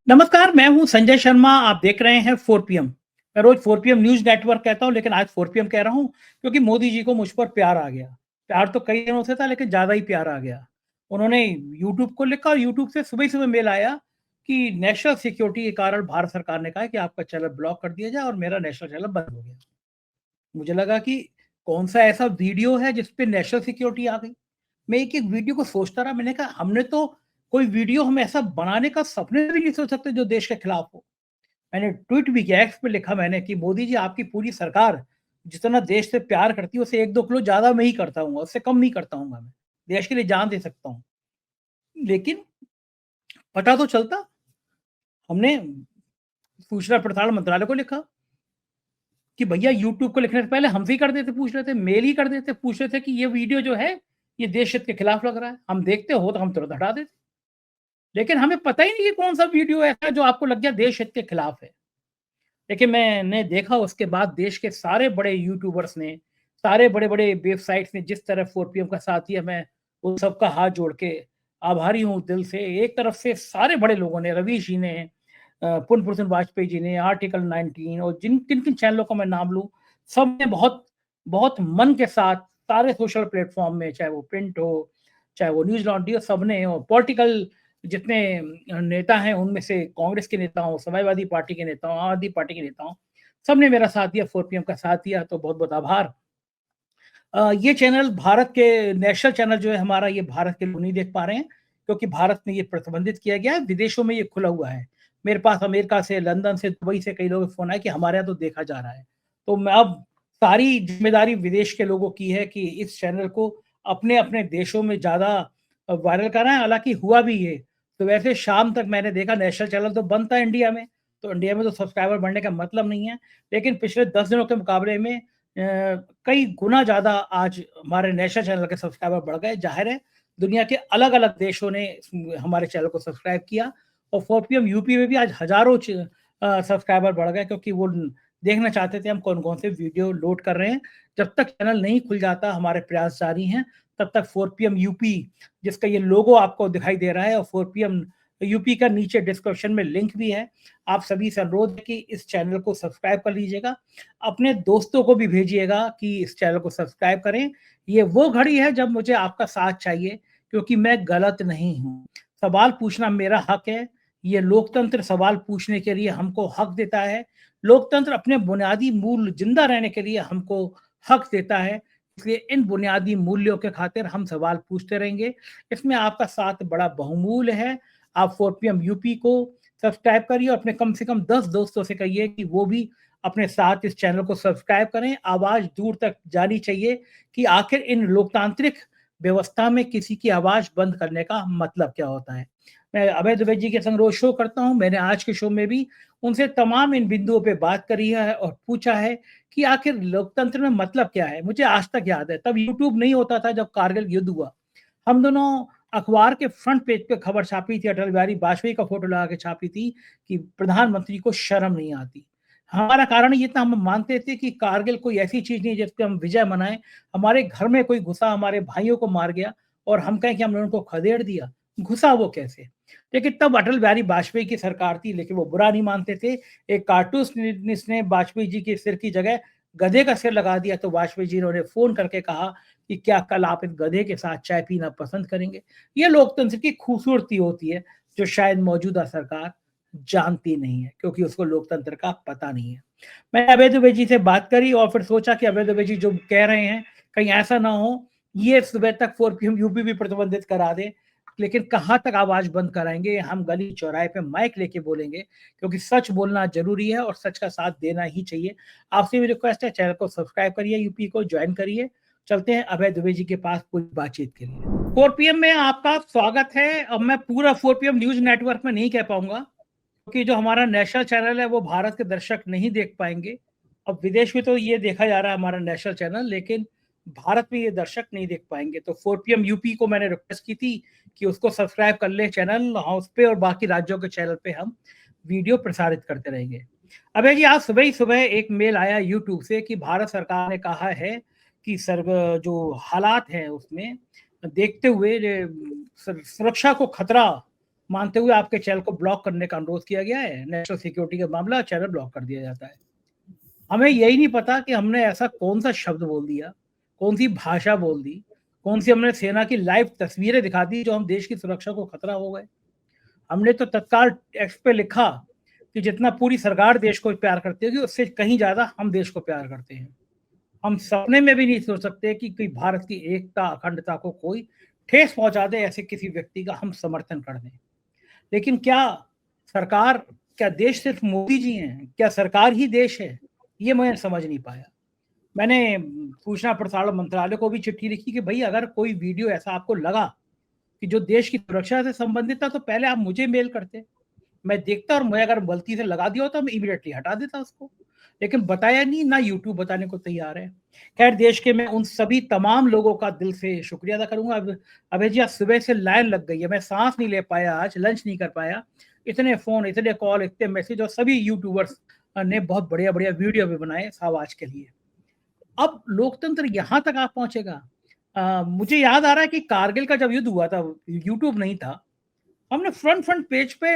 नमस्कार, मैं हूँ संजय शर्मा, आप देख रहे हैं 4 पीएम। मैं रोज़ 4 पीएम न्यूज़ नेटवर्क कहता हूँ, लेकिन आज 4 पीएम कह रहा हूँ, क्योंकि मोदी जी को मुझ पर प्यार आ गया। प्यार तो कई दिनों से था, लेकिन ज़्यादा ही प्यार आ गया। उन्होंने यूट्यूब को लिखा और यूट्यूब से सुबह ही सुबह मेल आया कि नेशनल सिक्योरिटी के कारण भारत सरकार ने कहा है कि आपका चैनल ब्लॉक कर दिया जाए और मेरा नेशनल चैनल बंद हो गया। मुझे लगा कि कौन-सा ऐसा वीडियो है जिस पे नेशनल सिक्योरिटी आ गई? मैं एक-एक वीडियो को सोचता रहा, मैंने कहा हमने तो कोई वीडियो हम ऐसा बनाने का सपने में भी नहीं सोच सकते जो देश के खिलाफ हो। मैंने ट्वीट भी किया, एक्स पे लिखा मैंने कि मोदी जी आपकी पूरी सरकार जितना देश से प्यार करती है उससे 1-2 किलो ज़्यादा मैं ही करता हूँगा, उससे कम नहीं करता हूँगा मैं। देश के लिए जान दे सकता हूँ। लेकिन पता तो चलता, हमने सूचना प्रसारण मंत्रालय को लिखा कि भैया यूट्यूब को लिखने से पहले हमसे ही कर देते, पूछ रहे थे, मेल ही कर देते, पूछ रहे थे कि ये वीडियो जो है, ये देश हित के खिलाफ लग रहा है। हम देखते हो तो हम तुरंत हटा देते। लेकिन हमें पता ही नहीं कि कौन-सा वीडियो ऐसा है जो आपको लग गया देश हित के खिलाफ है। देखिए, मैंने देखा उसके बाद देश के सारे बड़े यूट्यूबर्स ने, सारे बड़े-बड़े वेबसाइट्स ने जिस तरह 4 पीएम का साथ दिया, मैं उन सबका हाथ जोड़ के आभारी हूँ दिल से। एक तरफ से सारे बड़े लोगों ने, रवीश जी ने, पुण्य प्रसन्न वाजपेयी जी ने, आर्टिकल 19 और जिन किन-किन चैनलों का मैं नाम लूँ, सबने बहुत बहुत मन के साथ सारे सोशल प्लेटफ़ॉर्म में, चाहे वो प्रिंट हो, चाहे वो न्यूज़ लॉन्ड्री हो, सबने और पॉलिटिकल जितने नेता हैं उनमें से कांग्रेस के नेता हों, समाजवादी पार्टी के नेता हों, आम आदमी पार्टी के नेता हों, सबने मेरा साथ दिया, 4 पीएम का साथ दिया, तो बहुत-बहुत आभार। ये चैनल भारत के नेशनल चैनल जो है हमारा, ये भारत के लोग नहीं देख पा रहे हैं, क्योंकि भारत में ये प्रतिबंधित किया गया है, विदेशों में ये खुला हुआ है। मेरे पास अमेरिका से, लंदन से, दुबई से कई लोगों के फ़ोन आए कि हमारे यहाँ तो देखा जा रहा है। तो मैं अब सारी ज़िम्मेदारी विदेश के लोगों की है कि इस चैनल को अपने-अपने देशों में ज़्यादा वायरल कराएँ, हालाँकि हुआ भी ये। तो वैसे शाम तक मैंने देखा नेशनल चैनल तो बंद था इंडिया में, तो इंडिया में तो सब्सक्राइबर बढ़ने का मतलब नहीं है। लेकिन पिछले 10 दिनों के मुकाबले में कई गुना ज़्यादा आज हमारे नेशनल चैनल के सब्सक्राइबर बढ़ गए। ज़ाहिर है, दुनिया के अलग-अलग देशों ने हमारे चैनल को सब्सक्राइब किया और 4 पीएम यूपी में भी आज हज़ारों सब्सक्राइबर बढ़ गए, क्योंकि वो देखना चाहते थे हम कौन-कौन से वीडियो लोड कर रहे हैं। जब तक चैनल नहीं खुल जाता, हमारे प्रयास जारी हैं, तब तक 4 पीएम यूपी, जिसका ये लोगो आपको दिखाई दे रहा है, और 4 पीएम यूपी का नीचे डिस्क्रिप्शन में लिंक भी है। आप सभी से अनुरोध है कि इस चैनल को सब्सक्राइब कर लीजिएगा। अपने दोस्तों को भी भेजिएगा कि इस चैनल को सब्सक्राइब करें। ये वो घड़ी है जब मुझे आपका साथ चाहिए, क्योंकि मैं गलत नहीं हूँ। सवाल पूछना मेरा हक है। ये लोकतंत्र सवाल पूछने के लिए हमको हक देता है। लोकतंत्र अपने बुनियादी मूल्य ज़िंदा रहने के लिए हमको हक देता है। इसलिए इन बुनियादी मूल्यों के खातिर हम सवाल पूछते रहेंगे। इसमें आपका साथ बड़ा बहुमूल्य है। आप 4 पीएम यूपी को सब्सक्राइब करिए और अपने कम से कम 10 दोस्तों से कहिए कि वो भी अपने साथ इस चैनल को सब्सक्राइब करें। आवाज़ दूर तक जानी चाहिए कि आखिर इन लोकतांत्रिक व्यवस्था में किसी की आवाज़ बंद करने का मतलब क्या होता है। मैं अभय दुबे जी के संग रोज़ शो करता हूँ। मैंने आज के शो में भी उनसे तमाम इन बिंदुओं पे बात करी है और पूछा है कि आखिर लोकतंत्र में मतलब क्या है? मुझे आज तक याद है, तब यूट्यूब नहीं होता था जब कारगिल युद्ध हुआ। हम दोनों अखबार के फ्रंट पेज पे खबर छापी थी, अटल बिहारी वाजपेयी का फोटो लगा के छापी थी कि प्रधानमंत्री को शर्म नहीं आती। हमारा कारण ये था, हम मानते थे कि कारगिल कोई ऐसी चीज़ नहीं है जिस पे हम विजय मनाएँ। हमारे घर में कोई घुसा, हमारे भाइयों को मार गया और हम कहें कि हमने उनको खदेड़ दिया। घुसा वो कैसे? लेकिन तब अटल बिहारी वाजपेयी की सरकार थी, लेकिन वो बुरा नहीं मानते थे। एक कार्टूनिस्ट ने वाजपेयी जी के सिर की जगह गधे का सिर लगा दिया, तो वाजपेयी जी ने उन्हें फ़ोन करके कहा कि क्या कल आप इस गधे के साथ चाय पीना पसंद करेंगे? ये लोकतंत्र की खूबसूरती होती है, जो शायद मौजूदा सरकार जानती नहीं है, क्योंकि उसको लोकतंत्र का पता नहीं है। मैंने अभय दुबे जी से बात करी और फिर सोचा कि अभय दुबे जी जो कह रहे हैं, कहीं ऐसा ना हो ये सुबह तक 4 पीएम यूपी भी प्रतिबंधित करा दें। लेकिन कहाँ तक आवाज़ बंद कराएँगे? हम गली चौराहे पे माइक लेके बोलेंगे, क्योंकि सच बोलना ज़रूरी है और सच का साथ देना ही चाहिए। आपसे भी रिक्वेस्ट है, चैनल को सब्सक्राइब करिए, यूपी को जॉइन करिए। चलते हैं अभय दुबे जी के पास पूरी बातचीत के लिए। 4 पीएम में आपका स्वागत है। अब मैं पूरा 4 पीएम न्यूज़ नेटवर्क में नहीं कह पाऊँगा, क्योंकि जो हमारा नेशनल चैनल है वो भारत के दर्शक नहीं देख पाएँगे। अब विदेश में तो ये देखा जा रहा है हमारा नेशनल चैनल, लेकिन भारत में ये दर्शक नहीं देख पाएँगे। तो 4 पीएम यूपी को मैंने रिक्वेस्ट की थी कि उसको सब्सक्राइब कर लें चैनल, हाँ, उस पे और बाकी राज्यों के चैनल पे हम वीडियो प्रसारित करते रहेंगे। अभय जी, आज सुबह ही सुबह एक मेल आया यूट्यूब से कि भारत सरकार ने कहा है कि जो हालात हैं उसमें देखते हुए सुरक्षा को खतरा मानते हुए आपके चैनल को ब्लॉक करने का अनुरोध किया गया है। नेशनल सिक्योरिटी का मामला, चैनल ब्लॉक कर दिया जाता है। हमें यही नहीं पता कि हमने ऐसा कौन सा शब्द बोल दिया, कौन सी भाषा बोल दी, कौन सी हमने सेना की लाइव तस्वीरें दिखा दी जो हम देश की सुरक्षा को खतरा हो गए। हमने तो तत्काल एक्स पे लिखा कि जितना पूरी सरकार देश को प्यार करती होगी उससे कहीं ज्यादा हम देश को प्यार करते हैं। हम सपने में भी नहीं सोच सकते कि कोई भारत की एकता अखंडता को कोई ठेस पहुंचा दे, ऐसे किसी व्यक्ति का हम समर्थन कर दें। लेकिन क्या सरकार, क्या देश सिर्फ मोदी जी हैं? क्या सरकार ही देश है? ये मैं समझ नहीं पाया। मैंने सूचना प्रसारण मंत्रालय को भी चिट्ठी लिखी कि भाई अगर कोई वीडियो ऐसा आपको लगा कि जो देश की सुरक्षा से संबंधित था तो पहले आप मुझे मेल करते, मैं देखता और मैं अगर गलती से लगा दिया होता मैं इमीडिएटली हटा देता उसको। लेकिन बताया नहीं, ना यूट्यूब बताने को तैयार है। खैर, देश के मैं उन सभी तमाम लोगों का दिल से शुक्रिया अदा करूंगा। अब अभय जी, आज सुबह से लाइन लग गई है, मैं सांस नहीं ले पाया, आज लंच नहीं कर पाया। इतने फोन, इतने कॉल, इतने मैसेज, और सभी यूट्यूबर्स ने बहुत बढ़िया बढ़िया वीडियो भी बनाए आवाज के लिए। अब लोकतंत्र यहां तक आप पहुंचेगा। मुझे याद आ रहा है कि कारगिल का जब युद्ध हुआ था, यूट्यूब नहीं था, हमने फ्रंट पेज पे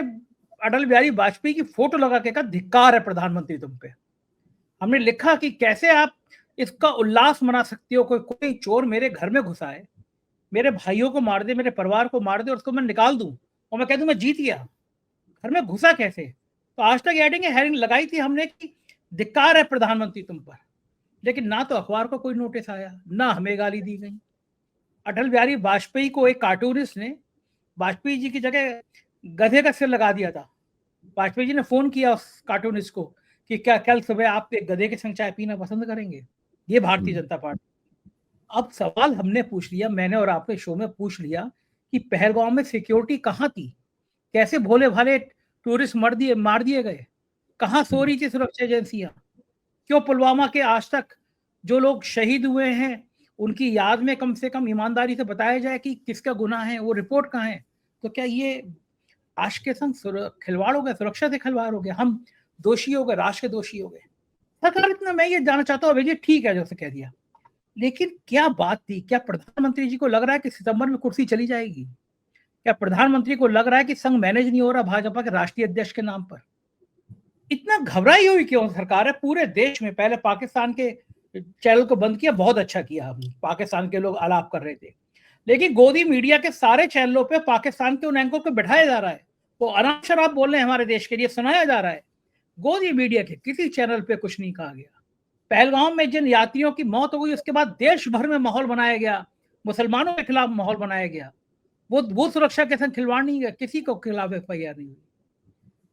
अटल बिहारी वाजपेयी की फोटो लगा के कहा, धिक्कार है प्रधानमंत्री तुम पे। हमने लिखा कि कैसे आप इसका उल्लास मना सकते हो, कोई चोर मेरे घर में घुसा है, मेरे भाइयों को मार दे, मेरे परिवार को मार दे और उसको मैं निकाल दूं और मैं कह दूं मैं जीत गया, घर में घुसा कैसे? तो आज तक हेडिंग लगाई थी हमने कि धिक्कार है प्रधानमंत्री तुम पर। लेकिन ना तो अखबार को कोई नोटिस आया, ना हमें गाली दी गई। अटल बिहारी वाजपेयी को एक कार्टूनिस्ट ने वाजपेयी जी की जगह गधे का सिर लगा दिया था। वाजपेयी जी ने फोन किया उस कार्टूनिस्ट को कि क्या कल सुबह आप एक गधे के संग चाय पीना पसंद करेंगे? ये भारतीय जनता पार्टी। अब सवाल हमने पूछ लिया, मैंने और आपने शो में पूछ लिया कि पहलगांव में सिक्योरिटी कहाँ थी? कैसे भोले भाले टूरिस्ट मार दिए गए? कहाँ सो रही थी सुरक्षा एजेंसियां? क्यों पुलवामा के आज तक जो लोग शहीद हुए हैं उनकी याद में कम से कम ईमानदारी से बताया जाए कि किसका गुनाह है, वो रिपोर्ट कहाँ है? तो क्या ये राष्ट्र के संग खिलवाड़ हो गया, सुरक्षा से खिलवाड़ हो गया, हम दोषी हो गए, राष्ट्र के दोषी हो गए? सरकार इतना, मैं ये जानना चाहता हूँ अभय, ठीक है जैसे कह दिया, लेकिन क्या बात थी? क्या प्रधानमंत्री जी को लग रहा है कि सितंबर में कुर्सी चली जाएगी? क्या प्रधानमंत्री को लग रहा है कि संघ मैनेज नहीं हो रहा भाजपा के राष्ट्रीय अध्यक्ष के नाम पर? इतना घबराई हुई क्यों सरकार है पूरे देश में? पहले पाकिस्तान के चैनल को बंद किया, बहुत अच्छा किया, हम पाकिस्तान के लोग आलाप कर रहे थे, लेकिन गोदी मीडिया के सारे चैनलों पे पाकिस्तान के उन एंकर को बिठाया जा रहा है, वो अनाप शराब बोल रहे हैं, हमारे देश के लिए सुनाया जा रहा है। गोदी मीडिया के किसी चैनल पे कुछ नहीं कहा गया। पहलगाम में जिन यात्रियों की मौत हो गई उसके बाद देश भर में माहौल बनाया गया, मुसलमानों के खिलाफ माहौल बनाया गया, वो सुरक्षा के संग खिलवाड़ नहीं गया, किसी को खिलाफ एफआईआर नहीं हुई।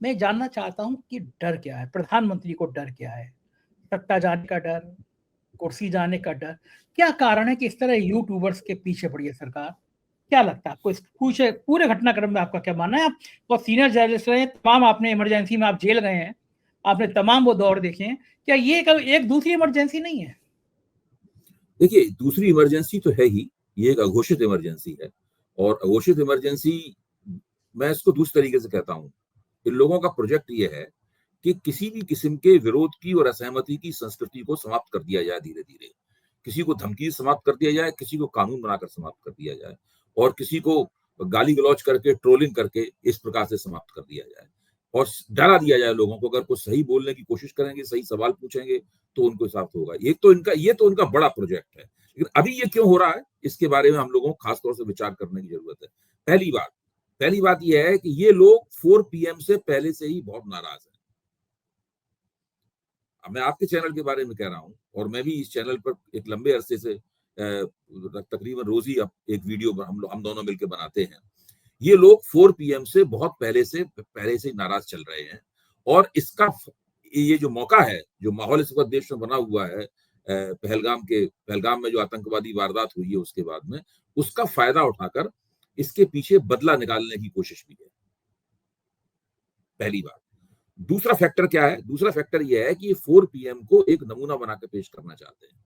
मैं जानना चाहता हूं कि डर क्या है, प्रधानमंत्री को डर क्या है? सत्ता जाने का डर, कुर्सी जाने का डर? क्या कारण है कि इस तरह यूट्यूबर्स के पीछे पड़ी है सरकार? क्या लगता है आपको इस पूरे घटनाक्रम में? आपका क्या मानना है? आप बहुत सीनियर जर्नलिस्ट रहे, तमाम आपने इमरजेंसी में आप जेल गए हैं, आपने तमाम वो दौर देखे हैं, क्या ये एक दूसरी इमरजेंसी नहीं है? देखिए, दूसरी इमरजेंसी तो है ही, ये एक अघोषित इमरजेंसी है। और अघोषित इमरजेंसी मैं इसको दूसरे तरीके से कहता हूं, इन लोगों का प्रोजेक्ट ये है कि किसी भी किस्म के विरोध की और असहमति की संस्कृति को समाप्त कर दिया जाए धीरे धीरे। किसी को धमकी समाप्त कर दिया जाए, किसी को कानून बनाकर समाप्त कर दिया जाए, और किसी को गाली गलौज करके, ट्रोलिंग करके इस प्रकार से समाप्त कर दिया जाए, और डरा दिया जाए लोगों को। अगर कुछ सही बोलने की कोशिश करेंगे, सही सवाल पूछेंगे, तो उनको साफ होगा। ये तो उनका बड़ा प्रोजेक्ट है। लेकिन अभी ये क्यों हो रहा है, इसके बारे में हम लोगों को खासतौर से विचार करने की जरूरत है। पहली बात यह है कि ये लोग 4 PM से पहले से ही बहुत नाराज हैं। अब मैं आपके चैनल के बारे में कह रहा हूं, और मैं भी इस चैनल पर एक लंबे अरसे से तकरीबन रोज ही अब एक वीडियो हम दोनों मिलकर बनाते हैं। ये लोग 4 PM से बहुत पहले से नाराज चल रहे हैं, और इसका ये जो मौका है, जो माहौल इस वक्त देश में बना हुआ है, पहलगाम में जो आतंकवादी वारदात हुई है उसके बाद में, उसका फायदा उठाकर इसके पीछे बदला निकालने की कोशिश भी है। पहली बात। दूसरा फैक्टर क्या है? दूसरा फैक्टर यह है कि ये 4 PM को एक नमूना बनाकर पेश करना चाहते हैं,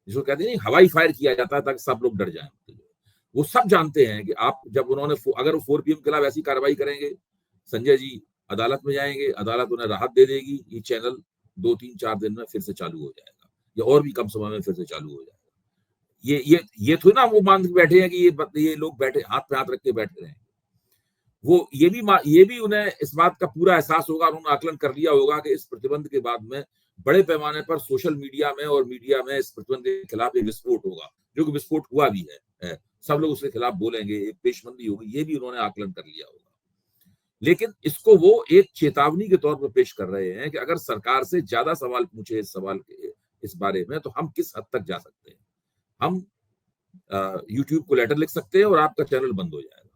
जिसको कहते हैं हवाई फायर किया जाता है ताकि सब लोग डर जाएं। वो सब जानते हैं कि आप जब अगर वो 4 PM के खिलाफ ऐसी कार्रवाई करेंगे, संजय जी अदालत में जाएंगे, अदालत उन्हें राहत दे देगी, ये चैनल 2-3-4 दिन में फिर से चालू हो जाएगा, या और भी कम समय में फिर से चालू हो जाएगा। ये थोड़ी ना वो मान के बैठे हैं कि ये लोग बैठे हाथ पे हाथ रख के बैठे रहे हैं। वो ये भी उन्हें इस बात का पूरा एहसास होगा, उन्होंने आकलन कर लिया होगा कि इस प्रतिबंध के बाद में बड़े पैमाने पर सोशल मीडिया में और मीडिया में इस प्रतिबंध के खिलाफ एक विस्फोट होगा, जो कि विस्फोट हुआ भी है। सब लोग उसके खिलाफ बोलेंगे, एक पेशबंदी होगी, ये भी उन्होंने आकलन कर लिया होगा। लेकिन इसको वो एक चेतावनी के तौर पर पेश कर रहे हैं कि अगर सरकार से ज्यादा सवाल पूछे इस बारे में, तो हम किस हद तक जा सकते हैं। हम यूट्यूब को लेटर लिख सकते हैं और आपका चैनल बंद हो जाएगा।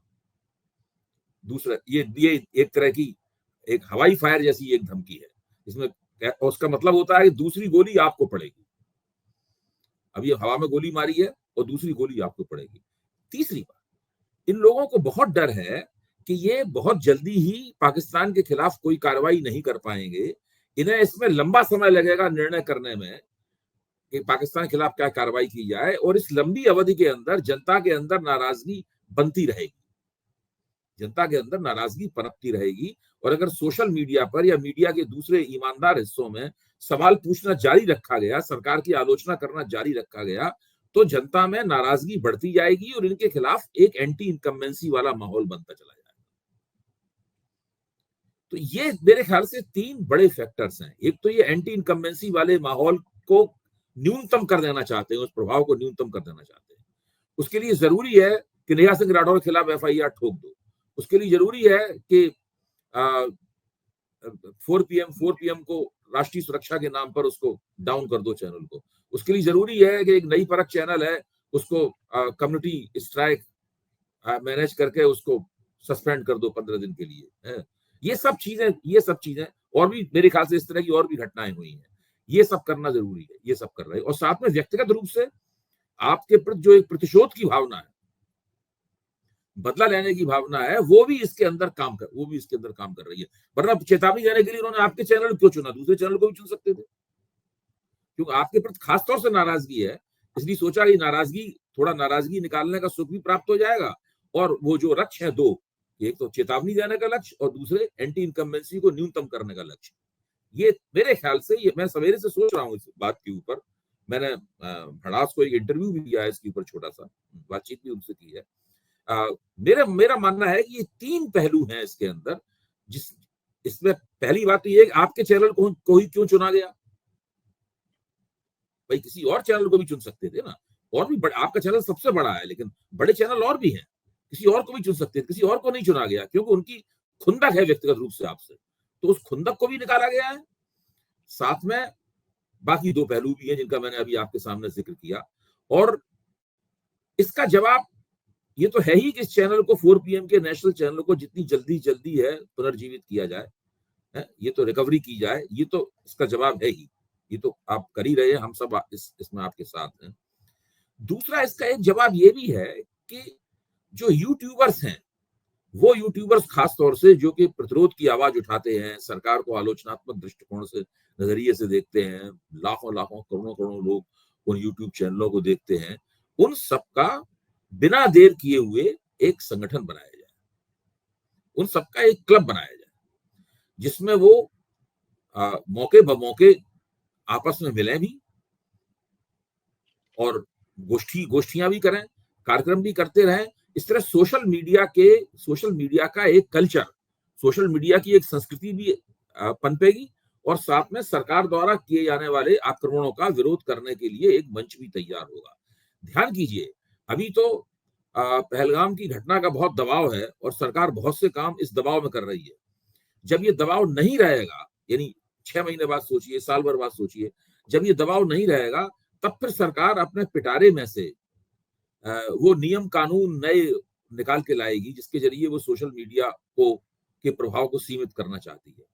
दूसरा, ये एक तरह की एक हवाई फायर जैसी एक धमकी है, इसमें उसका मतलब होता है कि दूसरी गोली आपको पड़ेगी। अब ये हवा में गोली मारी है और दूसरी गोली आपको पड़ेगी। तीसरी बात, इन लोगों को बहुत डर है कि ये बहुत जल्दी ही पाकिस्तान के खिलाफ कोई कार्रवाई नहीं कर पाएंगे। इन्हें इसमें लंबा समय लगेगा निर्णय करने में कि पाकिस्तान के खिलाफ क्या कार्रवाई की जाए, और इस लंबी अवधि के अंदर जनता के अंदर नाराजगी बनती रहेगी, जनता के अंदर नाराजगी पनपती रहेगी। और अगर सोशल मीडिया पर या मीडिया के दूसरे ईमानदार हिस्सों में सवाल पूछना जारी रखा गया, सरकार की आलोचना करना जारी रखा गया, तो जनता में नाराजगी बढ़ती जाएगी और इनके खिलाफ एक एंटी इनकम्बेंसी वाला माहौल बनता चला जाएगा। तो ये मेरे ख्याल से तीन बड़े फैक्टर्स हैं। एक तो ये एंटी इनकम्बेंसी वाले माहौल को न्यूनतम कर देना चाहते हैं, उस प्रभाव को न्यूनतम कर देना चाहते हैं। उसके लिए जरूरी है कि नेहा सिंह राठौर के खिलाफ FIR ठोक दो। उसके लिए जरूरी है कि 4PM को राष्ट्रीय सुरक्षा के नाम पर उसको डाउन कर दो चैनल को। उसके लिए जरूरी है कि एक नई परख चैनल है, उसको कम्युनिटी स्ट्राइक मैनेज करके उसको सस्पेंड कर दो 15 दिन के लिए। ये सब चीजें और भी मेरे ख्याल से इस तरह की और भी घटनाएं हुई हैं। ये सब करना जरूरी है, ये सब कर रहे हैं। और साथ में व्यक्तिगत रूप से आपके प्रति जो एक प्रतिशोध की भावना है, बदला लेने की भावना है, वो भी इसके अंदर काम कर रही है। वरना चेतावनी देने के लिए उन्होंने आपके चैनल क्यों चुना? दूसरे चैनल को भी चुन सकते थे। क्योंकि आपके प्रति खासतौर से नाराजगी है, इसलिए सोचा कि थोड़ा नाराजगी निकालने का सुख भी प्राप्त हो जाएगा। और वो जो लक्ष्य है दो, एक तो चेतावनी देने का लक्ष्य और दूसरे एंटी इनकम्बेंसी को न्यूनतम करने का लक्ष्य। ये मेरे ख्याल से, ये मैं सवेरे से सोच रहा हूँ इस बात के ऊपर। मैंने भड़ास को एक इंटरव्यू भी दिया है इसके ऊपर, छोटा सा बातचीत भी उनसे की है। मेरा मानना है कि ये तीन पहलू हैं इसके अंदर। इसमें पहली बात तो ये है कि आपके चैनल को ही क्यों चुना गया? भाई किसी और चैनल को भी चुन सकते थे ना। और भी आपका चैनल सबसे बड़ा है, लेकिन बड़े चैनल और भी हैं, किसी और को भी चुन सकते थे। किसी और को नहीं चुना गया क्योंकि उनकी खुंदक है व्यक्तिगत रूप से आपसे, तो उस खुंदक को भी निकाला गया है। साथ में बाकी दो पहलू भी हैं जिनका मैंने अभी आपके सामने जिक्र किया। और इसका जवाब ये तो है ही कि इस चैनल को 4PM के नेशनल चैनल को जितनी जल्दी है पुनर्जीवित किया जाए, ये तो रिकवरी की जाए, ये तो इसका जवाब है ही। ये तो आप कर ही रहे हैं, हम सब इसमें आपके साथ हैं। दूसरा इसका एक जवाब ये भी है कि जो यूट्यूबर्स हैं, वो यूट्यूबर्स खास तौर से जो कि प्रतिरोध की आवाज उठाते हैं, सरकार को आलोचनात्मक दृष्टिकोण से, नजरिए से देखते हैं, लाखों करोड़ों लोग उन यूट्यूब चैनलों को देखते हैं, उन सबका बिना देर किए हुए एक संगठन बनाया जाए, उन सबका एक क्लब बनाया जाए, जिसमें वो मौके ब मौके आपस में मिलें भी और गोष्ठियां भी करें, कार्यक्रम भी करते रहें। इस तरह सोशल मीडिया का एक कल्चर, सोशल मीडिया की एक संस्कृति भी पनपेगी और साथ में सरकार द्वारा किए जाने वाले आक्रमणों का विरोध करने के लिए एक मंच भी तैयार होगा। ध्यान कीजिए, अभी तो पहलगाम की घटना का बहुत दबाव है और सरकार बहुत से काम इस दबाव में कर रही है। जब ये दबाव नहीं रहेगा, यानी 6 महीने बाद सोचिए, साल भर बाद सोचिए, जब ये दबाव नहीं रहेगा, तब फिर सरकार अपने पिटारे में से वो नियम कानून नए निकाल के लाएगी जिसके जरिए वो सोशल मीडिया के प्रभाव को सीमित करना चाहती है।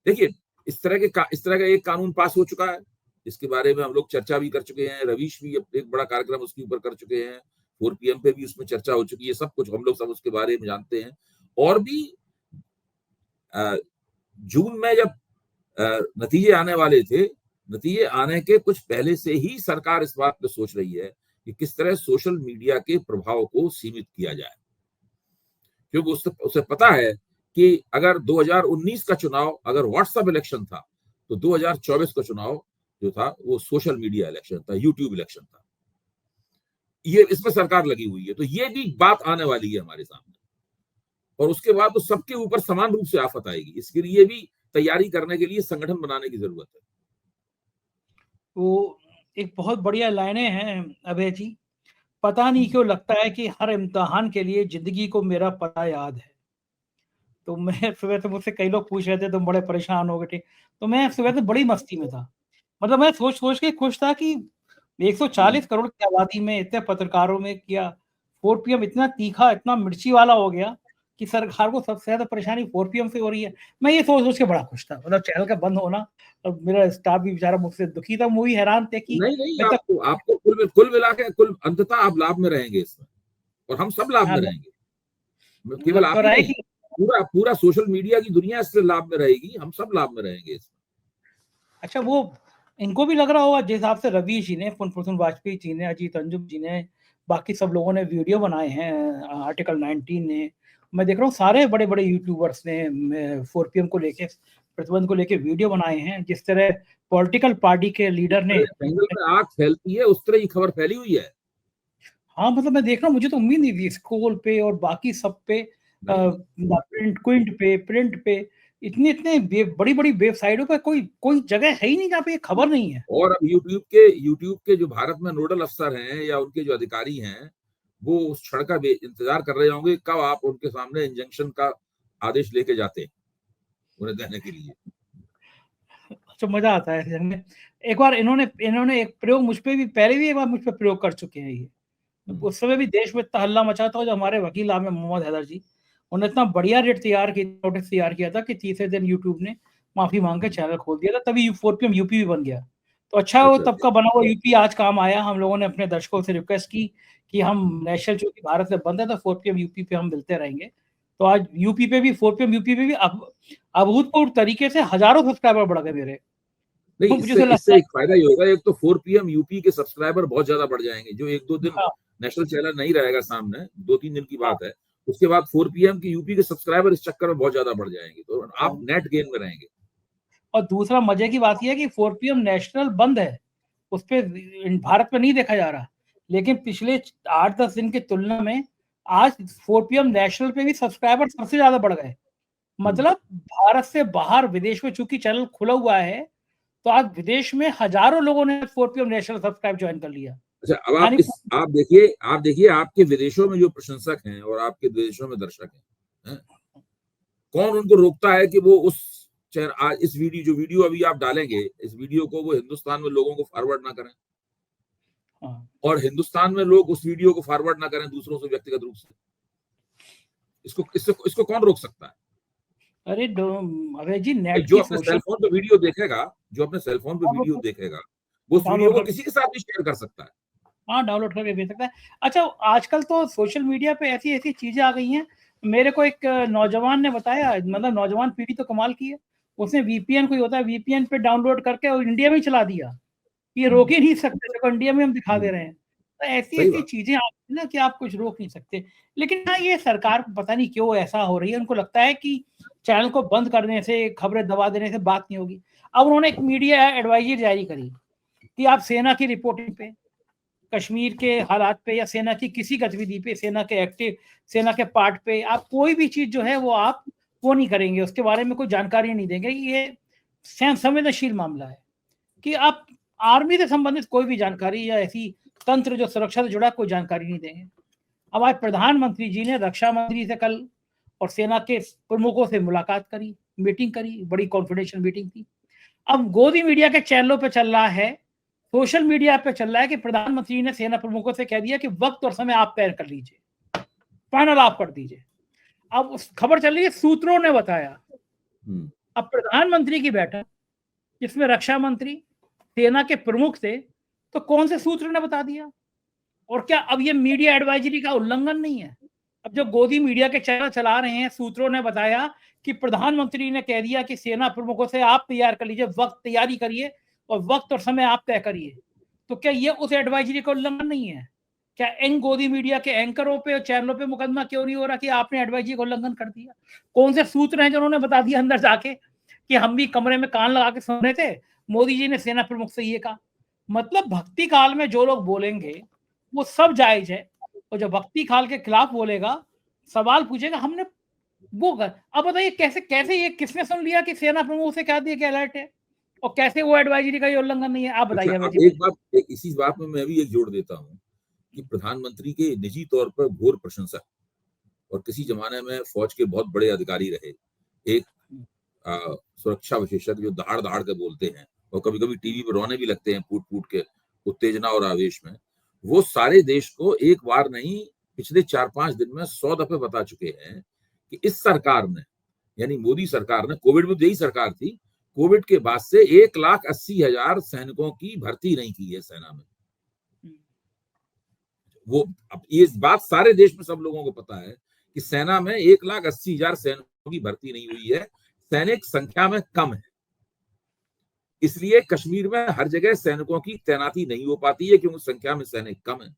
देखिए, इस तरह का एक कानून पास हो चुका है, इसके बारे में हम लोग चर्चा भी कर चुके हैं। रवीश भी एक बड़ा कार्यक्रम उसके ऊपर कर चुके हैं, 4PM पे भी उसमें चर्चा हो चुकी है। सब कुछ हम लोग सब उसके बारे में जानते हैं। और भी जून में जब नतीजे आने वाले थे, नतीजे आने के कुछ पहले से ही सरकार इस बात पे सोच रही है कि किस तरह सोशल मीडिया के प्रभाव को सीमित किया जाए, क्योंकि उसे पता है कि अगर 2019 का चुनाव अगर व्हाट्सएप इलेक्शन था, तो 2024 का चुनाव जो था वो सोशल मीडिया इलेक्शन था, यूट्यूब इलेक्शन था। ये इसमें सरकार लगी हुई है, तो ये भी बात आने वाली है हमारे सामने। और उसके बाद तो सबके ऊपर समान रूप से आफत आएगी। इसके लिए भी तैयारी करने के लिए संगठन बनाने की जरूरत है। वो एक बहुत बढ़िया लाइनें हैं अभय जी। पता नहीं क्यों लगता है कि हर इम्तिहान के लिए जिंदगी को मेरा पता याद है। तो मैं सुबह से मुझसे कई लोग पूछ रहे थे, तुम बड़े परेशान हो गए थे, तो मैं सुबह से बड़ी मस्ती में था। मतलब मैं सोच के खुश था कि 140 करोड़ की आबादी में इतने पत्रकारों में किया 4 पीएम इतना तीखा, इतना मिर्ची वाला हो गया कि सरकार को सबसे ज्यादा परेशानी 4 पीएम से हो रही है। मैं ये सोच के बड़ा खुश था। मतलब चैनल का बंद होना, और मेरा स्टाफ भी बेचारा मुझसे दुखी था, वो भी हैरान थे कि नहीं नहीं, मैं तक आपको कुल मिला के कुल अंततः आप लाभ में रहेंगे इसमें, और हम सब लाभ में रहेंगे। केवल लग आप तो ही रहा है नहीं, कि पूरा पूरा सोशल मीडिया की दुनिया इससे लाभ में रहेगी, हम सब लाभ में रहेंगे इसमें। अच्छा, वो इनको भी लग रहा होगा जिस हिसाब से रवि जी ने, पुन वाजपेयी जी ने, अजीत अंजुम जी ने, बाकी सब लोगों ने वीडियो बनाए हैं, आर्टिकल 19 ने, मैं देख रहा हूँ सारे बड़े बड़े यूट्यूबर्स ने 4 पीएम को लेके, प्रतिबंध को लेके वीडियो बनाए हैं। जिस तरह पॉलिटिकल पार्टी के लीडर ने, जंगल में आग फैलती है उस तरह की खबर फैली हुई है। हाँ मतलब मैं देख रहा हूँ, मुझे तो उम्मीद नहीं थी स्क्रोल पे और बाकी सब पे, नहीं, प्रिंट पे इतने इतने बड़ी बड़ी वेबसाइटों पे कोई जगह है ही नहीं जहाँ पे ये खबर नहीं है। और अब यूट्यूब के जो भारत में नोडल अफसर हैं या उनके जो अधिकारी हैं, वो उस क्षण का इंतजार कर रहे होंगे कब आप उनके सामने इंजंक्शन का आदेश लेके जाते हैं उन्हें देने के लिए। तो मजा आता है इसमें। एक बार इन्होंने एक प्रयोग मुझ पे भी, पहले भी एक बार मुझ पे प्रयोग कर चुके हैं ये। उस समय भी देश में इतना हल्ला मचा था, जो हमारे वकील आम मोहम्मद हैदर जी, उन्होंने इतना बढ़िया नोटिस तैयार किया था कि तीसरे दिन यूट्यूब ने माफी मांग के चैनल खोल दिया था, तभी 4 पीएम यूपी भी बन गया। तो अच्छा, वो अच्छा तब का बना हुआ यूपी आज काम आया। हम लोगों ने अपने दर्शकों से रिक्वेस्ट की कि हम नेशनल चूंकि भारत से बंद है तो 4 पीएम यूपी पे हम मिलते रहेंगे। तो आज यूपी पे भी 4 पीएम यूपी पे भी अभूतपूर्व तरीके से हजारों सब्सक्राइबर बढ़ गए मेरे। नहीं, तो मुझे इससे तो लगता इससे है, एक फायदा ये होगा, एक तो 4 पीएम यूपी के सब्सक्राइबर बहुत ज्यादा बढ़ जाएंगे। जो एक दो दिन हाँ, नेशनल चैनल नहीं रहेगा सामने, 2-3 दिन की हाँ, बात है, उसके बाद 4 पीएम की यूपी के सब्सक्राइबर इस चक्कर में बहुत ज्यादा बढ़ जाएंगे, तो आप हाँ। नेट गेन में रहेंगे। और दूसरा मजे की बात यह है कि 4 पीएम नेशनल बंद है, उस पे भारत में नहीं देखा जा रहा, लेकिन पिछले 8-10 दिन की तुलना में आज 4 पीएम नेशनल पे भी सब्सक्राइबर सबसे ज्यादा बढ़ गए। मतलब भारत से बाहर विदेश में चूंकि चैनल खुला हुआ है, तो आज विदेश में हजारों लोगों ने 4 पीएम नेशनल सब्सक्राइब ज्वाइन कर लिया। अच्छा, अब यानी आप देखिए आपके विदेशों में जो प्रशंसक हैं और आपके विदेशों में दर्शक हैं, कौन उनको रोकता है कि वो इस वीडियो अभी आप डालेंगे, इस वीडियो को वो हिंदुस्तान में लोगों को फॉरवर्ड ना करें, हाँ, और हिंदुस्तान में लोग उस वीडियो को फॉरवर्ड ना करें दूसरों से व्यक्तिगत रूप से। इसको कौन रोक सकता है? अरे अभय जी, भाई, नेट की सोशल जो अपने सेल फोन पे वीडियो देखेगा, वो उस वीडियो डाउनलोड को कर, किसी के साथ भी शेयर कर सकता है। हाँ डाउनलोड करके भेज सकता है। अच्छा, आजकल तो सोशल मीडिया पे ऐसी ऐसी चीजें आ गई हैं। मेरे को एक नौजवान ने बताया, मतलब नौजवान पीढ़ी तो कमाल की है, उसने वीपीएन कोई होता है, वीपीएन पे डाउनलोड करके और इंडिया में ही चला दिया। ये रोक ही नहीं सकते, देखो इंडिया में हम दिखा दे रहे हैं। तो ऐसी सही ऐसी बात। चीजें आती हैं ना कि आप कुछ रोक नहीं सकते। लेकिन हाँ, ये सरकार को पता नहीं क्यों ऐसा हो रही है, उनको लगता है कि चैनल को बंद करने से, खबरें दबा देने से बात नहीं होगी। अब उन्होंने एक मीडिया एडवाइजरी जारी करी कि आप सेना की रिपोर्टिंग पे, कश्मीर के हालात पे, या सेना की किसी गतिविधि पे, सेना के पार्ट पे, आप कोई भी चीज जो है वो नहीं करेंगे, उसके बारे में कोई जानकारी नहीं देंगे। ये संवेदनशील मामला है कि आप आर्मी से संबंधित कोई भी जानकारी या ऐसी तंत्र जो सुरक्षा से जुड़ा कोई जानकारी नहीं देंगे। अब आज प्रधानमंत्री जी ने रक्षा मंत्री से कल और सेना के प्रमुखों से मुलाकात करी, मीटिंग करी, बड़ी कॉन्फिडेंशियल मीटिंग थी। अब गोदी मीडिया के चैनलों पे चल रहा है, सोशल मीडिया पे चल रहा है कि प्रधानमंत्री ने सेना प्रमुखों से कह दिया कि वक्त और समय आप तय कर लीजिए, फाइनल आप कर दीजिए। अब उस खबर चल रही है, सूत्रों ने बताया। अब प्रधानमंत्री की बैठक जिसमें रक्षा मंत्री, सेना के प्रमुख थे, तो कौन से सूत्र ने बता दिया? और क्या अब ये मीडिया एडवाइजरी का उल्लंघन नहीं है? अब जो गोदी मीडिया के चैनल चला रहे हैं, सूत्रों ने बताया कि प्रधानमंत्री ने कह दिया कि सेना प्रमुखों से आप तैयार कर लीजिए, वक्त तैयारी करिए और वक्त और समय आप तय करिए। तो क्या ये उस एडवाइजरी का उल्लंघन नहीं है? क्या इन गोदी मीडिया के एंकरों पे और चैनलों पे मुकदमा क्यों नहीं हो रहा कि आपने एडवाइजरी का उल्लंघन कर दिया? कौन से सूत्र हैं जिन्होंने बता दिया अंदर जाके कि हम भी कमरे में कान लगा के सुन रहे थे, मोदी जी ने सेना प्रमुख से ये कहा? मतलब भक्ति काल में जो लोग बोलेंगे वो सब जायज है, और जो भक्ति काल के खिलाफ बोलेगा, सवाल पूछेगा, हमने वो अब बताइए कैसे कैसे ये किसने सुन लिया कि सेना प्रमुख से क्या दिया कि अलर्ट है, और कैसे वो एडवाइजरी का ये उल्लंघन नहीं है? आप अच्छा, बताइए अब जी। इसी बात में मैं भी एक जोड़ देता हूँ कि प्रधानमंत्री के निजी तौर पर घोर प्रशंसक और किसी जमाने में फौज के बहुत बड़े अधिकारी रहे एक सुरक्षा विशेषज्ञ जो दहाड़ दहाड़ के बोलते हैं और कभी कभी टीवी पर रोने भी लगते हैं फूट फूट के उत्तेजना और आवेश में, वो सारे देश को एक बार नहीं पिछले 4-5 दिन में 100 दफे बता चुके हैं कि इस सरकार ने, यानी मोदी सरकार ने, कोविड में यही सरकार थी, कोविड के बाद से 1,80,000 सैनिकों की भर्ती नहीं की है सेना में। वो अब ये बात सारे देश में सब लोगों को पता है कि सेना में 1,80,000 सैनिकों की भर्ती नहीं हुई है, सैनिक संख्या में कम है, इसलिए कश्मीर में हर जगह सैनिकों की तैनाती नहीं हो पाती है क्योंकि संख्या में सैनिक कम है।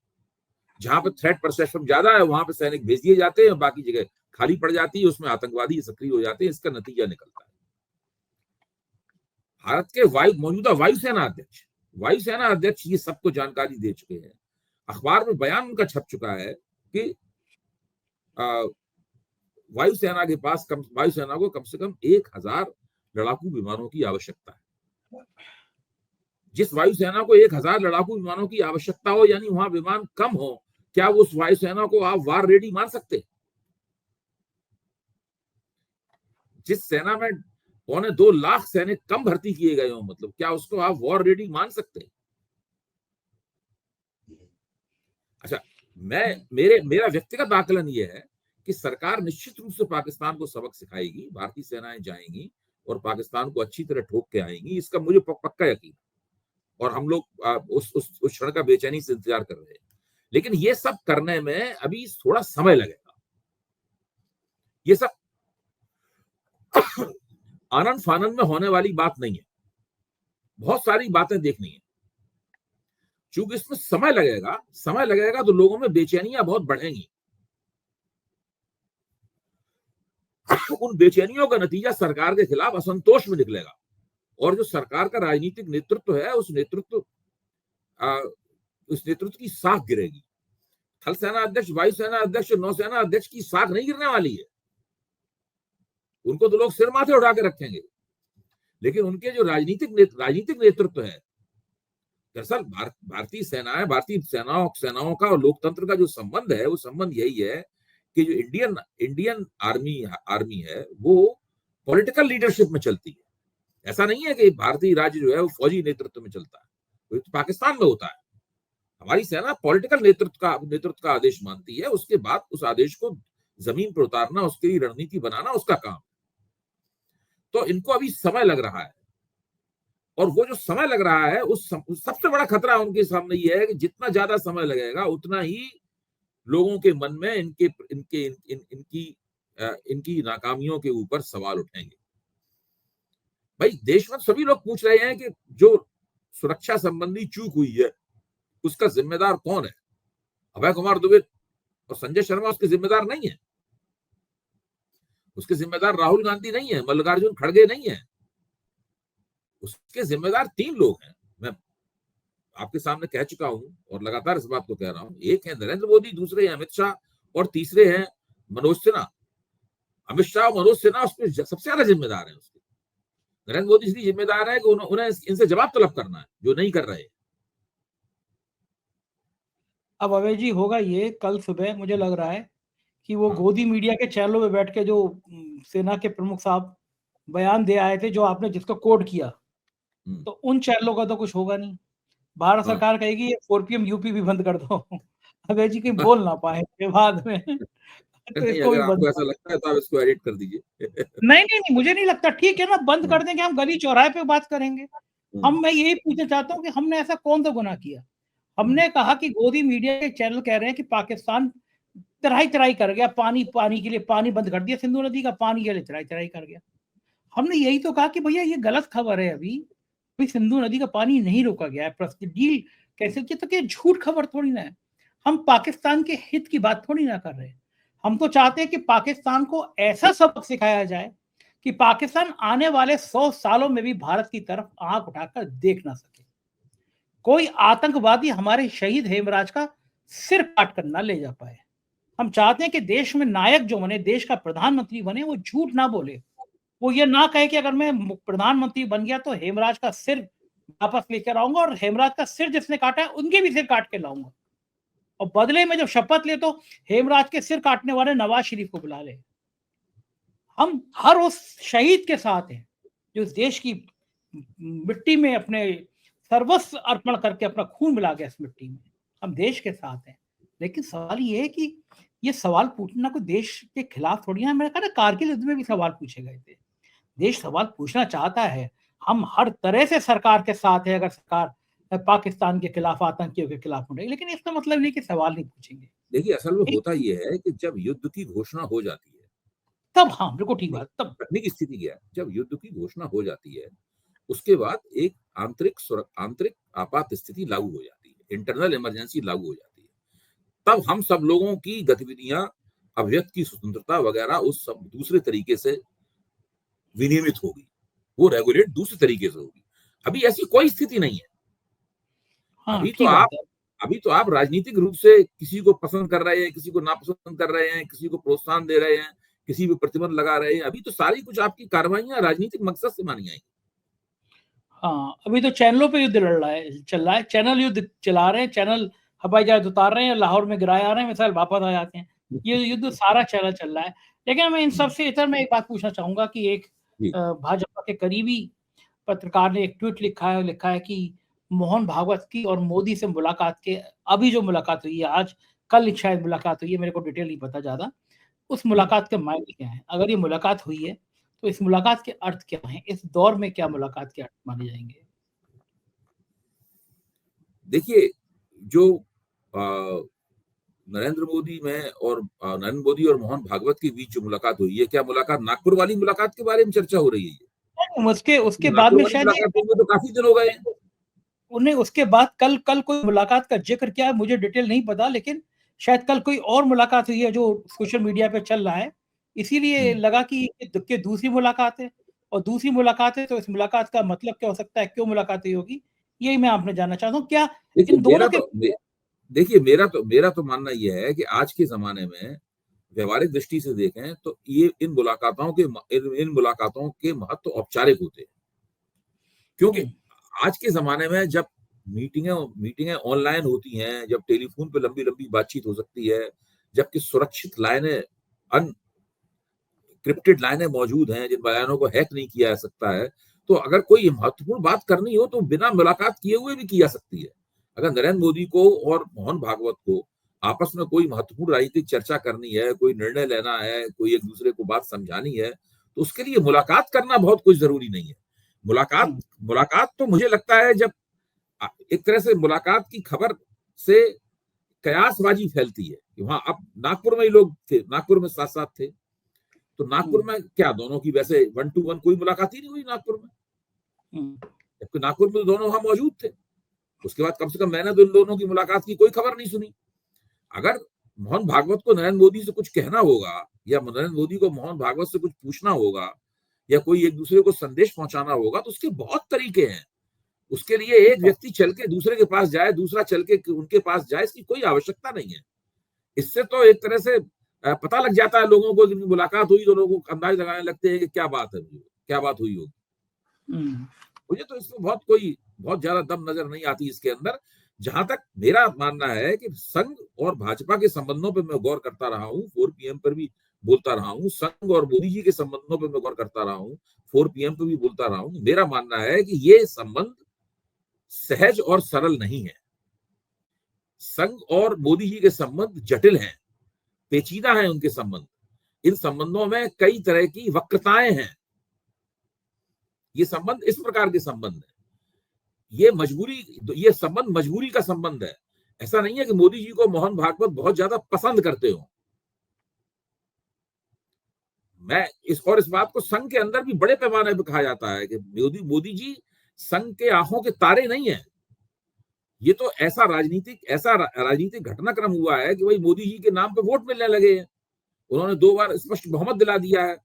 जहां पर थ्रेट परसेप्शन ज्यादा है वहां पर सैनिक भेज दिए जाते हैं, बाकी जगह खाली पड़ जाती है, उसमें आतंकवादी सक्रिय हो जाते हैं, इसका नतीजा निकलता है। भारत के मौजूदा वायुसेना अध्यक्ष ये सबको जानकारी दे चुके हैं, अखबार में बयान उनका छप चुका है कि वायुसेना को कम से कम 1,000 लड़ाकू विमानों की आवश्यकता है। जिस वायुसेना को 1,000 लड़ाकू विमानों की आवश्यकता हो, यानी वहां विमान कम हो, क्या उस वायुसेना को आप वार रेडी मान सकते? जिस सेना में 1.25 लाख सैनिक कम भर्ती किए गए हो, मतलब क्या उसको आप वॉर रेडी मान सकते? अच्छा, मेरा व्यक्तिगत आकलन यह है कि सरकार निश्चित रूप से पाकिस्तान को सबक सिखाएगी, भारतीय सेनाएं जाएंगी और पाकिस्तान को अच्छी तरह ठोक के आएंगी, इसका मुझे पक्का यकीन, और हम लोग उस क्षण का बेचैनी से इंतजार कर रहे हैं। लेकिन ये सब करने में अभी थोड़ा समय लगेगा। ये सब आनंद फानंद में होने वाली बात नहीं है, बहुत सारी बातें देखनी है। चूंकि इसमें समय लगेगा तो लोगों में बेचैनियां बहुत बढ़ेंगी। उन बेचैनियों का नतीजा सरकार के खिलाफ असंतोष में निकलेगा, और जो सरकार का राजनीतिक नेतृत्व है उस नेतृत्व की साख गिरेगी। थल सेना अध्यक्ष, वायुसेना अध्यक्ष, नौसेना अध्यक्ष की साख नहीं गिरने वाली है, उनको तो लोग सिर माथे उठा के रखेंगे, लेकिन उनके जो राजनीतिक नेतृत्व है, दरअसल भारतीय सेनाओं का और लोकतंत्र का जो संबंध है वो संबंध यही है कि जो इंडियन आर्मी है वो पॉलिटिकल लीडरशिप में चलती है। ऐसा नहीं है कि भारतीय राज्य जो है वो फौजी नेतृत्व में चलता है, तो पाकिस्तान में होता है। हमारी सेना पॉलिटिकल नेतृत्व का आदेश मानती है, उसके बाद उस आदेश को जमीन पर उतारना, उसके लिए रणनीति बनाना उसका काम। तो इनको अभी समय लग रहा है, और वो जो समय लग रहा है उस सबसे बड़ा खतरा उनके सामने ये है कि जितना ज्यादा समय लगेगा उतना ही लोगों के मन में इनकी नाकामियों के ऊपर सवाल उठेंगे। भाई, देश में सभी लोग पूछ रहे हैं कि जो सुरक्षा संबंधी चूक हुई है उसका जिम्मेदार कौन है? अभय कुमार दुबे और संजय शर्मा उसके जिम्मेदार नहीं है, उसके जिम्मेदार राहुल गांधी नहीं है, मल्लिकार्जुन खड़गे नहीं है, उसके जिम्मेदार 3 लोग हैं। मैं आपके सामने कह चुका हूं और लगातार इस बात को कह रहा हूं, एक है नरेंद्र मोदी, दूसरे हैं अमित शाह, और तीसरे हैं मनोज सिन्हा। अमित शाह और मनोज सिन्हा उसमें सबसे ज्यादा जिम्मेदार है। उसके नरेंद्र मोदी इसलिए जिम्मेदार है कि उन्हें इनसे जवाब तलब करना है जो नहीं कर रहे। अब अभय जी होगा ये, कल सुबह मुझे लग रहा है कि वो गोदी मीडिया के चैनलों में बैठ के जो सेना के प्रमुख साहब बयान दे आए थे, जो आपने जिसको कोड किया, तो उन चैनलों का तो कुछ होगा नहीं। भारत सरकार कहेगी ये 4 PM यूपी भी बंद कर दो। अभय जी कहीं बोल ना पाए बाद में। तो नहीं, इसको भी अगर बंद आपको ऐसा लगता है तो आप इसको एडिट कर दीजिए। नहीं, मुझे नहीं लगता। ठीक है ना, बंद कर देंगे, हम गली चौराहे पे बात करेंगे। मैं यही पूछना चाहता हूँ कि हमने ऐसा कौन सा गुनाह किया? हमने कहा कि गोदी मीडिया के चैनल कह रहे हैं कि पाकिस्तान तराई कर गया, पानी के लिए पानी बंद कर दिया, सिंधु नदी का पानी के लिए तराई कर गया। हमने यही तो कहा कि भैया ये गलत खबर है, अभी सिंधु नदी का पानी नहीं रोका गया है, डील कैसे की, तो क्या झूठ खबर थोड़ी ना है। हम पाकिस्तान के हित की बात थोड़ी ना कर रहे। हम तो चाहते हैं कि पाकिस्तान को ऐसा सबक सिखाया जाए कि पाकिस्तान आने वाले 100 सालों में भी भारत की तरफ आंख उठाकर देख ना सके। कोई आतंकवादी हमारे शहीद हेमराज का सिर काट कर ना ले जा पाए। हम चाहते हैं कि देश में नायक जो बने, देश का प्रधानमंत्री बने, वो झूठ ना बोले। वो ये ना कहे कि अगर मैं प्रधानमंत्री बन गया तो हेमराज का सिर वापस लेकर आऊंगा और हेमराज का सिर जिसने काटा है उनके भी सिर काट के लाऊंगा। और बदले में जब शपथ ले तो हेमराज के सिर काटने वाले नवाज शरीफ को बुला ले। हम हर उस शहीद के साथ हैं जो इस देश की मिट्टी में अपने सर्वस्व अर्पण करके अपना खून मिला गया इस मिट्टी में। हम देश के साथ हैं। लेकिन सवाल ये है कि ये सवाल पूछना कोई देश के खिलाफ थोड़ी है। मैंने कहा ना, कारगिल युद्ध में भी सवाल पूछे गए थे। देश सवाल पूछना चाहता है। हम हर तरह से सरकार के साथ है, अगर सरकार पाकिस्तान के खिलाफ, आतंकियों के खिलाफ उठे, लेकिन इसका मतलब नहीं कि सवाल नहीं पूछेंगे। देखिए, असल में होता ये है कि जब युद्ध की घोषणा हो जाती है, तब हाँ, बिल्कुल ठीक बात। तब तकनीकी स्थिति क्या है, जब युद्ध की घोषणा हो जाती है उसके बाद एक आंतरिक आपात स्थिति लागू हो जाती है, इंटरनल इमरजेंसी लागू हो जाती है। तब हम सब लोगों की गतिविधियां, अभिव्यक्ति की स्वतंत्रता वगैरह उस सब दूसरे तरीके से विनियमित होगी, वो रेगुलेट दूसरे तरीके से होगी। अभी ऐसी कोई स्थिति नहीं है। हाँ, अभी तो ठीक आप बात है। अभी तो आप राजनीतिक रूप से किसी को पसंद कर रहे हैं, किसी को नापसंद कर रहे हैं, किसी को प्रोत्साहन दे रहे हैं, किसी पे प्रतिबंध लगा रहे हैं। अभी तो सारी कुछ आपकी कार्रवाइयां राजनीतिक मकसद से मानी जाएंगी। हाँ, अभी तो चैनलों पे युद्ध चल रहा है। चैनल युद्ध चला रहे हैं, चैनल हवाई जहाज उतार रहे हैं, लाहौर में गिराए आ रहे हैं, मिसाइल वापस आ जाते हैं। ये युद्ध सारा चैनल चल रहा है। लेकिन मैं इन सब से इधर मैं एक बात पूछना चाहूंगा कि एक जी। भाजपा के करीबी पत्रकार ने एक ट्वीट लिखा है कि मोहन भागवत की और मोदी से मुलाकात के, अभी जो मुलाकात हुई है, आज कल शायद मुलाकात हुई है, मेरे को डिटेल नहीं पता ज्यादा, उस मुलाकात के मायने क्या है? अगर ये मुलाकात हुई है तो इस मुलाकात के अर्थ क्या हैं? इस दौर में क्या मुलाकात के अर्थ माने जाएंगे? देखिए, जो नरेंद्र मोदी में और नरेंद्र मोदी और मोहन भागवत के बीच जो मुलाकात हुई है, क्या मुलाकात नागपुर वाली मुलाकात के बारे में चर्चा हो रही है? उसके उसके बाद नागपुर में वाली शायद मुलाकात हुई तो काफी दिन हो गए हैं। उन्हें उसके बाद कल कल कोई मुलाकात का जिक्र किया है, मुझे डिटेल नहीं पता, लेकिन शायद कल कोई और मुलाकात हुई है जो सोशल मीडिया पे चल रहा है। इसीलिए लगा कि ये दूसरी मुलाकात है, और दूसरी मुलाकात है तो इस मुलाकात का मतलब क्या हो सकता है, क्यों मुलाकात हुई होगी, यही मैं आपने जानना चाहता हूँ। क्या देखिए, इन दोनों के मेरा तो मानना यह है कि आज के जमाने में व्यवहारिक दृष्टि से देखें तो ये इन मुलाकातों के महत्व औपचारिक होते हैं। क्योंकि आज के जमाने में जब मीटिंगें ऑनलाइन होती हैं, जब टेलीफोन पे लंबी लंबी बातचीत हो सकती है, जबकि सुरक्षित लाइनें, अनक्रिप्टेड लाइनें मौजूद हैं जिन बयानों को हैक नहीं किया जा सकता है, तो अगर कोई महत्वपूर्ण बात करनी हो तो बिना मुलाकात किए हुए भी की जा सकती है। अगर नरेंद्र मोदी को और मोहन भागवत को आपस में कोई महत्वपूर्ण राजनीतिक चर्चा करनी है, कोई निर्णय लेना है, कोई एक दूसरे को बात समझानी है, तो उसके लिए मुलाकात करना बहुत कुछ जरूरी नहीं है। मुलाकात मुलाकात तो मुझे लगता है, जब एक तरह से मुलाकात की खबर से कयासबाजी फैलती है कि वहां, अब नागपुर में ही लोग थे, नागपुर में साथ साथ थे, तो नागपुर में क्या दोनों की वैसे 1-to-1 कोई मुलाकात ही नहीं हुई नागपुर में, जबकि नागपुर में तो दोनों वहां मौजूद थे। उसके बाद कम से कम मैंने तो इन दोनों की मुलाकात की कोई खबर नहीं सुनी। अगर मोहन भागवत को नरेंद्र मोदी से कुछ कहना होगा, या नरेंद्र मोदी को मोहन भागवत से कुछ पूछना होगा, या कोई एक दूसरे को संदेश पहुंचाना होगा, तो उसके बहुत तरीके हैं। उसके लिए एक व्यक्ति चल के दूसरे के पास जाए, दूसरा चल के उनके पास जाए, इसकी कोई आवश्यकता नहीं है। इससे तो एक तरह से पता लग जाता है लोगों को, जिनकी मुलाकात हुई तो लोगों को अंदाज लगाने लगते हैं कि क्या बात है, क्या बात हुई होगी। मुझे तो इसमें बहुत ज्यादा दम नजर नहीं आती इसके अंदर। जहां तक मेरा मानना है कि संघ और भाजपा के संबंधों पर मैं गौर करता रहा हूँ, 4PM पर भी बोलता रहा हूँ, संघ और मोदी जी के संबंधों पर मैं गौर करता रहा हूँ, 4PM पर भी बोलता रहा हूँ। मेरा मानना है कि ये संबंध सहज और सरल नहीं है। संघ और मोदी जी के संबंध जटिल हैं, पेचीदा हैं उनके संबंध। इन संबंधों में कई तरह की वक्रताएं हैं। ये संबंध इस प्रकार के संबंध है, ये संबंध मजबूरी का संबंध है। ऐसा नहीं है कि मोदी जी को मोहन भागवत बहुत ज्यादा पसंद करते हो। मैं इस बात को संघ के अंदर भी बड़े पैमाने पर कहा जाता है कि मोदी जी संघ के आंखों के तारे नहीं है। ये तो ऐसा राजनीतिक घटनाक्रम हुआ है कि भाई मोदी जी के नाम पे वोट मिलने लगे हैं, उन्होंने 2 बार स्पष्ट बहुमत दिला दिया है।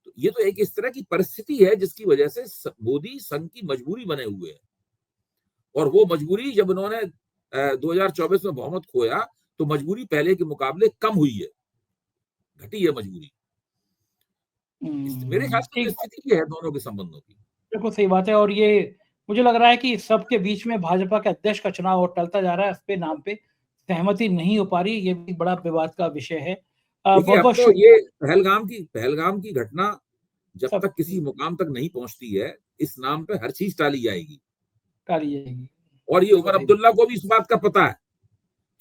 तो ये तो एक इस तरह की परिस्थिति है जिसकी वजह से मोदी संघ की मजबूरी बने हुए हैं। और वो मजबूरी जब उन्होंने 2024 में बहुमत खोया, तो मजबूरी पहले के मुकाबले कम हुई है, घटी है मजबूरी। मेरे ख्याल से ठीक, स्थिति ये है दोनों के संबंधों की। बिल्कुल सही बात है। और ये मुझे लग रहा है कि सबके बीच में भाजपा के अध्यक्ष का चुनाव और टलता जा रहा है, उसके नाम पे सहमति नहीं हो पा रही, ये भी बड़ा विवाद का विषय है। देखिए, अब बहुत-बहुत तो ये पहलगाम की घटना जब सब तक किसी मुकाम तक नहीं पहुंचती है, इस नाम पे हर चीज टाली जाएगी। टाली जाएगी। और ये उमर अब्दुल्ला को भी इस बात का पता है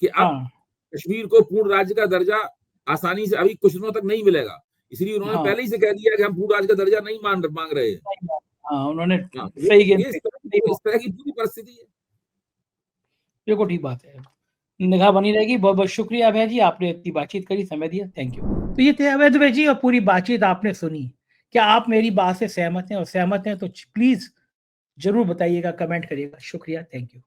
कि अब हाँ, कश्मीर को पूर्ण राज्य का दर्जा आसानी से अभी कुछ दिनों तक नहीं मिलेगा, इसलिए उन्होंने हाँ, पहले ही से कह दिया कि हम पूर्ण राज्य का दर्जा नहीं मांग रहे हैं। सही बात। हाँ, उन्होंने हाँ, सही गेम ये खेली। इस तरह की पूरी परिस्थिति है। बिल्कुल ठीक बात है। निगाह बनी रहेगी। बहुत-बहुत शुक्रिया अभय जी, आपने इतनी बातचीत करी, समय दिया। Thank you. तो ये थे अभय दुबे जी और पूरी बातचीत आपने सुनी। क्या आप मेरी बात से सहमत हैं? और सहमत हैं तो प्लीज़ ज़रूर बताइएगा, कमेंट करिएगा। शुक्रिया, थैंक यू।